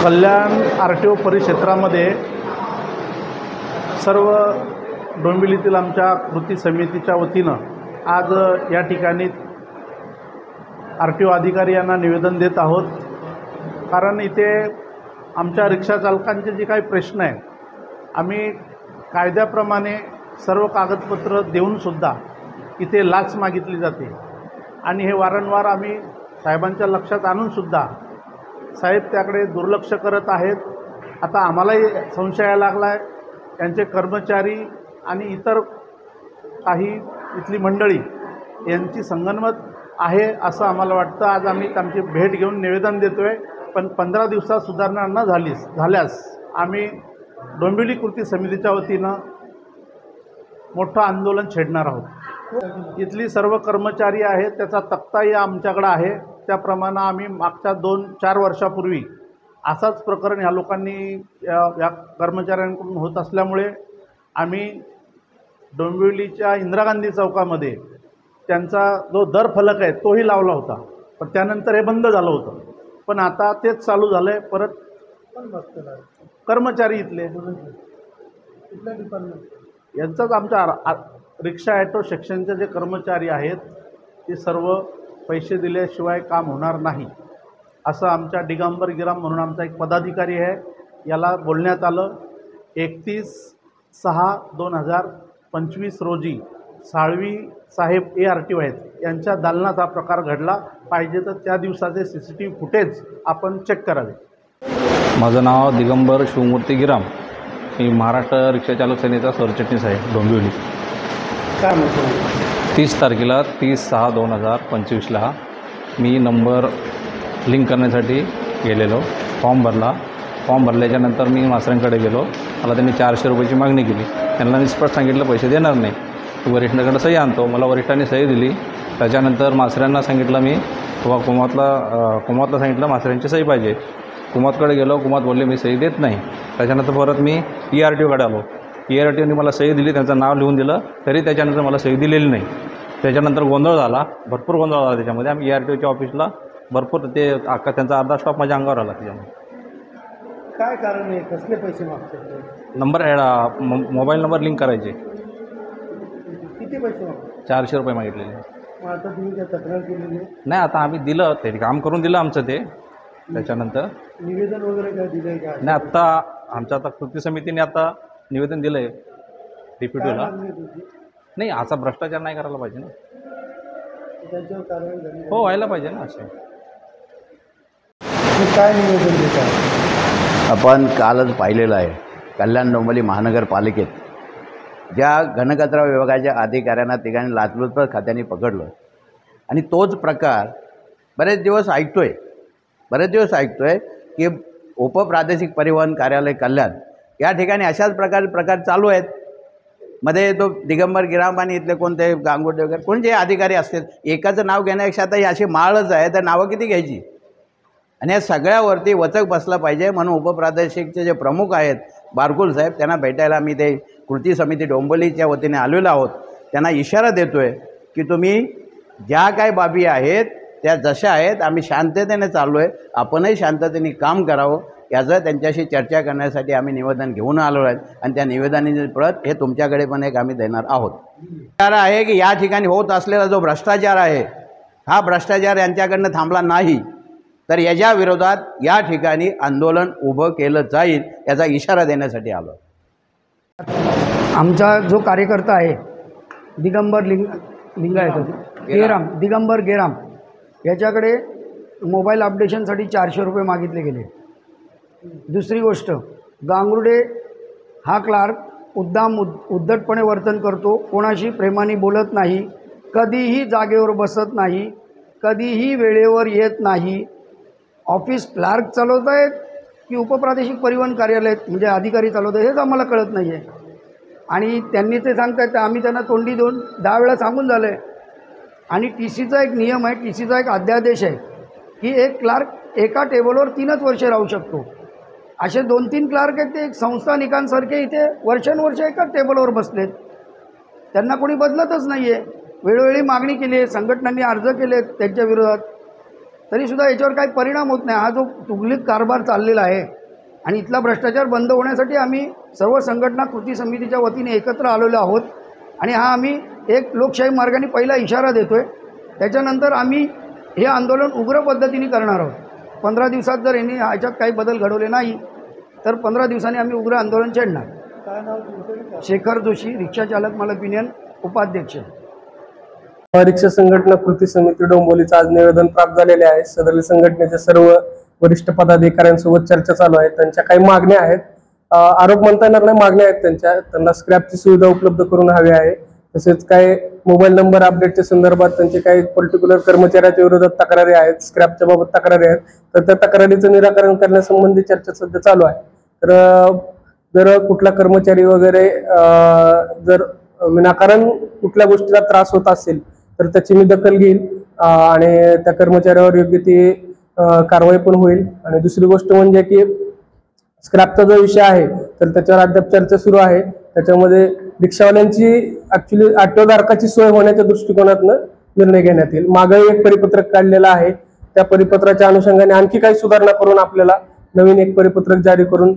कल्याण RTO. परिक्षेत्रामध्ये सर्व डोंबिवलीतील आमच्या कृती समितीच्या वतीनं आज या ठिकाणी आर.टी.ओ. अधिकारी यांना निवेदन देत आहोत। कारण इथे आमच्या रिक्षा चालकांचे जे काही प्रश्न आहेत, आम्ही कायद्याप्रमाणे सर्व कागदपत्र देऊनसुद्धा इथे लाच मागितली जाते आणि हे वारंवार आम्ही साहेबांच्या लक्षात आणूनसुद्धा साहेब त्याकडे दुर्लक्ष करत आहेत। आता आम्हालाही संशय यायला लागला आहे, त्यांचे कर्मचारी आणि इतर काही इथली मंडळी यांची संगनमत आहे असं आम्हाला वाटतं। आज आम्ही त्यांची भेट घेऊन निवेदन देतो आहे, पण 15 दिवसात सुधारणा न झाल्यास आम्ही डोंबिवली कृती समितीच्या वतीनं मोठं आंदोलन छेडणार आहोत। इथली सर्व कर्मचारी आहेत, त्याचा तक्ताही आमच्याकडे आहे। त्याप्रमाणे आम्ही मागच्या 2-4 वर्षापूर्वी असाच प्रकरण ह्या लोकांनी या कर्मचाऱ्यांकडून होत असल्यामुळे आम्ही डोंबिवलीच्या इंदिरा गांधी चौकामध्ये त्यांचा जो दर फलक आहे तोही लावला होता, पण त्यानंतर हे बंद झालं होतं। पण आता तेच चालू झालं आहे परत। कर्मचारी इथले यांचाच आमच्या रिक्षा ॲटो सेक्शनचे जे कर्मचारी आहेत ते सर्व पैसे दिल्याशिवाय काम होणार नाही असं आमच्या दिगंबर गिराम म्हणून आमचा एक पदाधिकारी आहे, याला बोलण्यात आलं। 31/6/2025 रोजी साळवी साहेब ARTO आहेत यांच्या दालनात हा प्रकार घडला। पाहिजे तर त्या दिवसाचे CCTV फुटेज आपण चेक करावे। माझं नाव दिगंबर शिवमूर्ती गिराम, मी महाराष्ट्र रिक्षा चालक सेनेचा सरचिटणीस आहे डोंबिवली। काय म्हणतो 30 तारखेला 30/6/2025ला मी नंबर लिंक करण्यासाठी गेलेलो, फॉर्म भरल्याच्यानंतर मी मास्टरांकडे गेलो। मला त्यांनी 400 रुपयाची मागणी केली। त्यांना मी स्पष्ट सांगितलं पैसे देणार नाही, तू वरिष्ठांकडे सही आणतो। मला वरिष्ठांनी सही दिली। त्याच्यानंतर मास्टरांना सांगितलं मी किंवा कुमावतला सांगितलं मास्टरांची सही पाहिजे। कुमावतकडे गेलो, कुमावत बोलले मी सही देत नाही। त्याच्यानंतर परत मी ARTOकडे आलो, ARTOने मला सही दिली, त्यांचं नाव लिहून दिलं, तरी त्याच्यानंतर मला सही दिलेली नाही। त्याच्यानंतर गोंधळ झाला, भरपूर गोंधळ झाला त्याच्यामध्ये। आम्ही ARTOच्या ऑफिसला भरपूर ते त्यांचा अर्धा स्टॉप माझ्या अंगावर आला। त्याच्यामध्ये काय कारण आहे, कसले पैसे मागतात? नंबर मोबाईल नंबर लिंक करायचे। किती पैसे मागतात? 400 रुपये मागितलेले। मग आता तुम्ही काय तक्रार केलेली नाही, आता आम्ही दिलं, ते काम करून दिलं आमचं ते। त्याच्यानंतर निवेदन वगैरे काय दिलं आहे का? नाही, आत्ता आमच्या आता कृती समितीने आता निवेदन दिलं आहे DPTOला। नाही, असा भ्रष्टाचार नाही करायला पाहिजे ना, त्यांच्यावर कारवाई झाली हो व्हायला पाहिजे ना। असे काय निवेदन देतात? आपण कालच पाहिलेलं आहे, कल्याण डोंबिवली महानगरपालिकेत ज्या घनकचरा विभागाच्या अधिकाऱ्यांना ठिकाणी लाचलुचपत खात्याने पकडलं आणि तोच प्रकार बरेच दिवस ऐकतोय की उपप्रादेशिक परिवहन कार्यालय कल्याण या ठिकाणी अशाच प्रकार चालू आहेत। मध्ये तो दिगंबर गिराम आणि इथले कोणते गांगुर्डे वगैरे कोण जे अधिकारी असतील, एकाचं नाव घेण्यापेक्षा आता ही अशी माळच आहे, तर नावं किती घ्यायची? आणि या सगळ्यावरती वचक बसला पाहिजे। म्हणून उपप्रादेशिकचे जे प्रमुख आहेत बारकुल साहेब, त्यांना भेटायला मी ते कृती समिती डोंबिवलीच्या वतीने आलेलो आहोत। त्यांना इशारा देतो आहे की तुम्ही ज्या काय बाबी आहेत त्या जशा आहेत, आम्ही शांततेने चाललो आहे, आपणही शांततेने काम करावं याचं त्यांच्याशी चर्चा करण्यासाठी आम्ही निवेदन घेऊन आलो आहे। आणि त्या निवेदनाची प्रत हे तुमच्याकडे पण एक आम्ही देणार आहोत। विचार आहे की या ठिकाणी होत असलेला जो भ्रष्टाचार आहे, हा भ्रष्टाचार यांच्याकडनं थांबला नाही तर याच्या विरोधात या ठिकाणी आंदोलन उभं केलं जाईल, याचा इशारा देण्यासाठी आलो। आमचा जो कार्यकर्ता आहे दिगंबर दिगंबर गेराम याच्याकडे मोबाईल अपडेशनसाठी 400 रुपये मागितले गेले। दुसरी गोष्ट, गांगुर्डे हा क्लार्क उद्धटपणे वर्तन करतो, कोणाशी प्रेमाने बोलत नाही, कधीही जागेवर बसत नाही, कधीही वेळेवर येत नाही। ऑफिस क्लार्क चालवत आहेत की उपप्रादेशिक परिवहन कार्यालय म्हणजे अधिकारी चालवत आहेत हेच आम्हाला कळत नाही आहे। आणि त्यांनी ते सांगतायत तर आम्ही त्यांना तोंडी 10 वेळा सांगून झालं आहे। आणि TCचा एक नियम आहे, TCचा एक अध्यादेश आहे की एक क्लार्क एका टेबलवर 3च वर्ष राहू शकतो। असे 2-3 क्लार्क आहेत ते एक संस्थानिकांसारखे इथे वर्षानुवर्ष एकाच टेबलवर बसलेत, त्यांना कोणी बदलतच नाही आहे। वेळोवेळी मागणी केली आहे, संघटनांनी अर्ज केले त्यांच्या विरोधात, तरीसुद्धा याच्यावर काही परिणाम होत नाही। हा जो तुगलीक कारभार चाललेला आहे आणि इथला भ्रष्टाचार बंद होण्यासाठी आम्ही सर्व संघटना कृती समितीच्या वतीने एकत्र आलेलो आहोत आणि हा आम्ही एक लोकशाही मार्गाने पहिला इशारा देतो आहे। त्याच्यानंतर आम्ही हे आंदोलन उग्र पद्धतीने करणार आहोत। 15 दिवसात जर यांनी ह्याच्यात काही बदल घडवले नाही तर 15 दिवसांनी आम्ही उग्र आंदोलन छेडणार। शेखर जोशी, रिक्षा चालक मालक युनियन उपाध्यक्ष। रिक्षा संघटना कृती समिती डोंबिवलीचं आज निवेदन प्राप्त झालेले आहे। सदर संघटनेच्या सर्व वरिष्ठ पदाधिकाऱ्यांसोबत चर्चा चालू आहे। त्यांच्या काही मागण्या आहेत, आरोप म्हणता येणार नाही, मागण्या आहेत त्यांना स्क्रॅपची सुविधा उपलब्ध करून हवी आहे। तसेच काही मोबाईल नंबर अपडेटच्या संदर्भात त्यांचे काही पर्टिक्युलर कर्मचाऱ्याच्या विरोधात तक्रारी आहेत, स्क्रॅपच्या बाबत तक्रारी आहेत, तर त्या तक्रारीचं निराकरण करण्यासंबंधी चर्चा सध्या चालू आहे। तर जर कुठला कर्मचारी वगैरे जर विनाकारण कुठल्या गोष्टीला त्रास होत असेल तर त्याची मी दखल घेईल आणि त्या कर्मचाऱ्यावर योग्य ती कारवाई पण होईल। आणि दुसरी गोष्ट म्हणजे की स्क्रॅपचा जो विषय आहे तर त्याच्यावर अद्याप चर्चा सुरू आहे। त्याच्यामध्ये रिक्षावाल्यांची ऍक्च्युली ऑटोधारकाची सोय होण्याच्या दृष्टिकोनातून निर्णय घेण्यात येईल। मागही एक परिपत्रक काढलेलं आहे, त्या परिपत्राच्या अनुषंगाने आणखी काही सुधारणा करून आपल्याला नवीन एक परिपत्रक जारी करून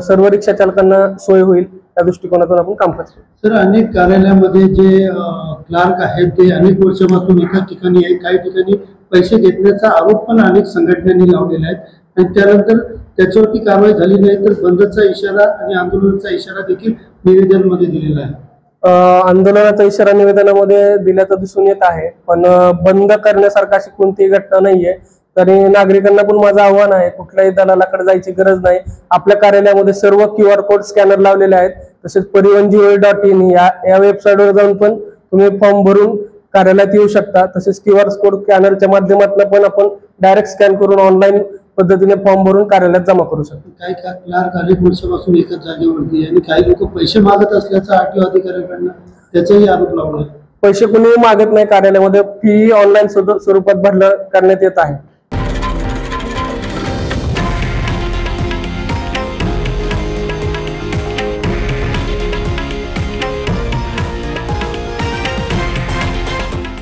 सर्व रिक्षा चालकांना सोय होईल त्या दृष्टिकोनातून आपण काम करतो। सर, अनेक कार्यालयामध्ये जे क्लार्क आहेत ते अनेक वर्षापासून एका ठिकाणी आहे, काही ठिकाणी पैसे घेतल्याचा आरोप पण अनेक संघटनांनी लावलेला आहे आणि त्यानंतर त्याच्यावरती कारवाई झाली नाही तर बंदचा इशारा आणि आंदोलनाचा इशारा देखील निवेदनामध्ये दिलेला आहे। आंदोलनाचा इशारा निवेदनामध्ये दिल्याचं दिसून येत आहे, पण बंद करण्यासारखी अशी कोणतीही घटना नाहीये। तरी नागरिकांना पण माझं आव्हान आहे, कुठल्याही दलालाकडे जायची गरज नाही। आपल्या कार्यालयामध्ये सर्व QR कोड स्कॅनर लावलेले आहेत। तसेच परिवहन.gov.in या वेबसाईटवर जाऊन पण तुम्ही फॉर्म भरून कार्यालयात येऊ शकता। तसेच QR कोड स्कॅनरच्या माध्यमातून पण आपण डायरेक्ट स्कॅन करून ऑनलाईन पद्धतीने फॉर्म भरून कार्यालयात जमा करू शकतो। काही क्लार्क अनेक वर्षापासून एकाच जागेवरती आणि काही लोक पैसे मागत असल्याचा RTO अधिकाऱ्यांकडनं त्याचाही आरोप लावला। पैसे कोणीही मागत नाही, कार्यालयामध्ये फी ऑनलाईन स्वरूपात भरलं करण्यात येत आहे।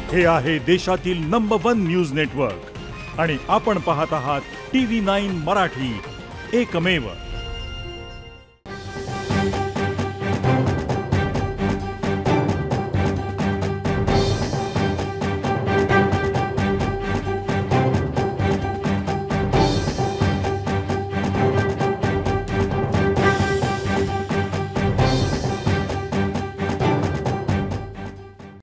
हे आहे देशातील नंबर 1 न्यूज नेटवर्क आणि आपण पाहत आहात TV9 मराठी, एकमेव।